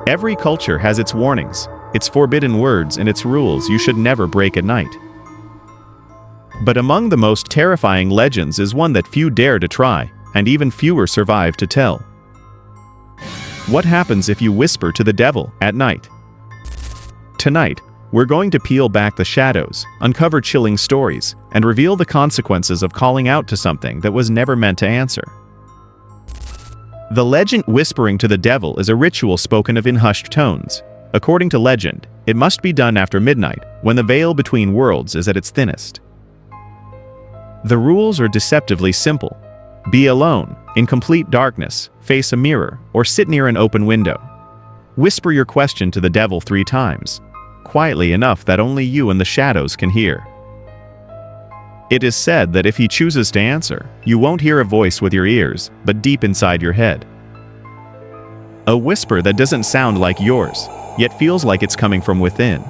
Every culture has its warnings, its forbidden words, and its rules you should never break at night. But among the most terrifying legends is one that few dare to try, and even fewer survive to tell. What happens if you whisper to the devil at night? Tonight, we're going to peel back the shadows, uncover chilling stories, and reveal the consequences of calling out to something that was never meant to answer. The legend whispering to the devil is a ritual spoken of in hushed tones. According to legend, it must be done after midnight, when the veil between worlds is at its thinnest. The rules are deceptively simple. Be alone, in complete darkness, face a mirror, or sit near an open window. Whisper your question to the devil 3 times, quietly enough that only you and the shadows can hear. It is said that if he chooses to answer, you won't hear a voice with your ears, but deep inside your head. A whisper that doesn't sound like yours, yet feels like it's coming from within.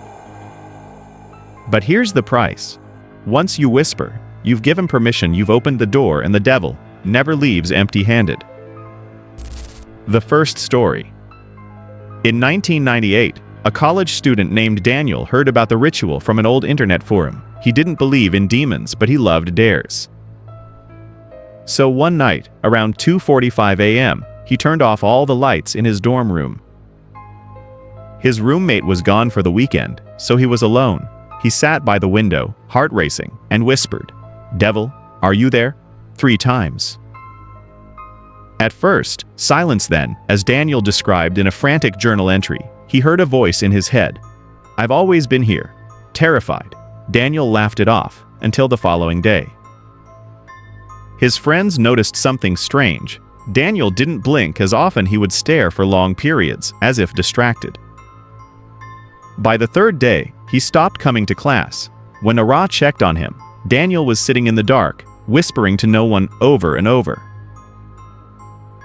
But here's the price. Once you whisper, you've given permission, you've opened the door, and the devil never leaves empty-handed. The first story. In 1998, a college student named Daniel heard about the ritual from an old internet forum. He didn't believe in demons, but he loved dares. So one night, around 2:45 a.m., he turned off all the lights in his dorm room. His roommate was gone for the weekend, so he was alone. He sat by the window, heart racing, and whispered, "Devil, are you there?" 3 times. At first, silence then, as Daniel described in a frantic journal entry. He heard a voice in his head. "I've always been here." Terrified, Daniel laughed it off, until the following day. His friends noticed something strange. Daniel didn't blink as often. He would stare for long periods, as if distracted. By the 3rd day, he stopped coming to class. When Ara checked on him, Daniel was sitting in the dark, whispering to no one over and over.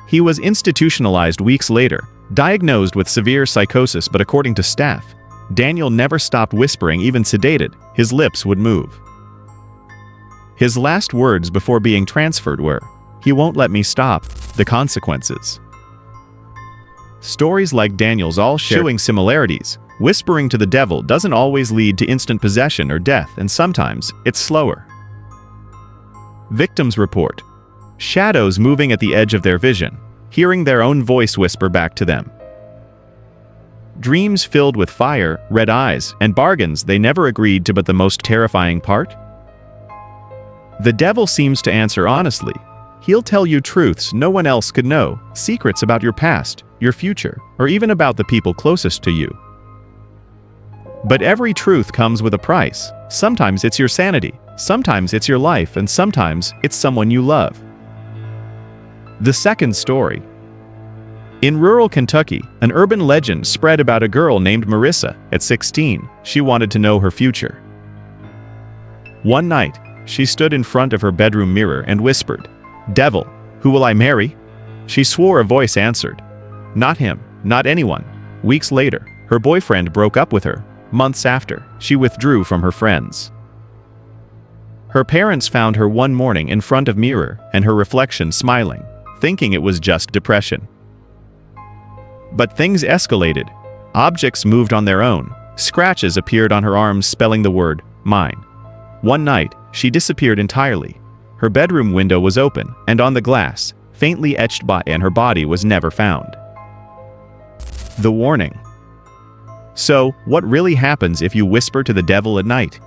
He was institutionalized weeks later, diagnosed with severe psychosis, but according to staff, Daniel never stopped whispering. Even sedated, his lips would move. His last words before being transferred were, "He won't let me stop. The consequences." Stories like Daniel's all showing similarities. Whispering to the devil doesn't always lead to instant possession or death, and sometimes it's slower. Victims report shadows moving at the edge of their vision, hearing their own voice whisper back to them. Dreams filled with fire, red eyes, and bargains they never agreed to. But the most terrifying part? The devil seems to answer honestly. He'll tell you truths no one else could know, secrets about your past, your future, or even about the people closest to you. But every truth comes with a price. Sometimes it's your sanity, sometimes it's your life, and sometimes it's someone you love. The second story. In rural Kentucky, an urban legend spread about a girl named Marissa. At 16, she wanted to know her future. One night, she stood in front of her bedroom mirror and whispered, "Devil, who will I marry?" She swore a voice answered, "Not him, not anyone." Weeks later, her boyfriend broke up with her. Months after, she withdrew from her friends. Her parents found her one morning in front of mirror and her reflection smiling, thinking it was just depression. But things escalated. Objects moved on their own. Scratches appeared on her arms spelling the word, "mine." One night, she disappeared entirely. Her bedroom window was open, and on the glass, faintly etched by, and her body was never found. The warning. So, what really happens if you whisper to the devil at night?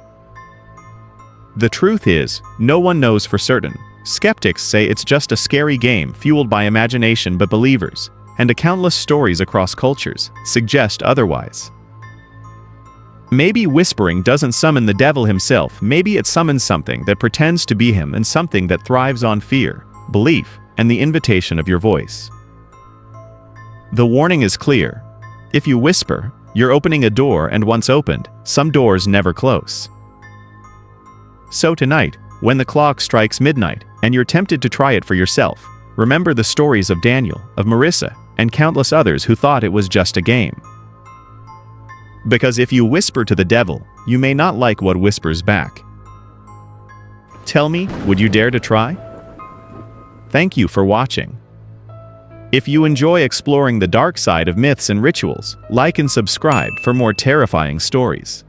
The truth is, no one knows for certain. Skeptics say it's just a scary game fueled by imagination, but believers, and countless stories across cultures, suggest otherwise. Maybe whispering doesn't summon the devil himself. Maybe it summons something that pretends to be him, and something that thrives on fear, belief, and the invitation of your voice. The warning is clear. If you whisper, you're opening a door, and once opened, some doors never close. So tonight, when the clock strikes midnight, and you're tempted to try it for yourself, remember the stories of Daniel, of Marissa, and countless others who thought it was just a game. Because if you whisper to the devil, you may not like what whispers back. Tell me, would you dare to try? Thank you for watching. If you enjoy exploring the dark side of myths and rituals, like and subscribe for more terrifying stories.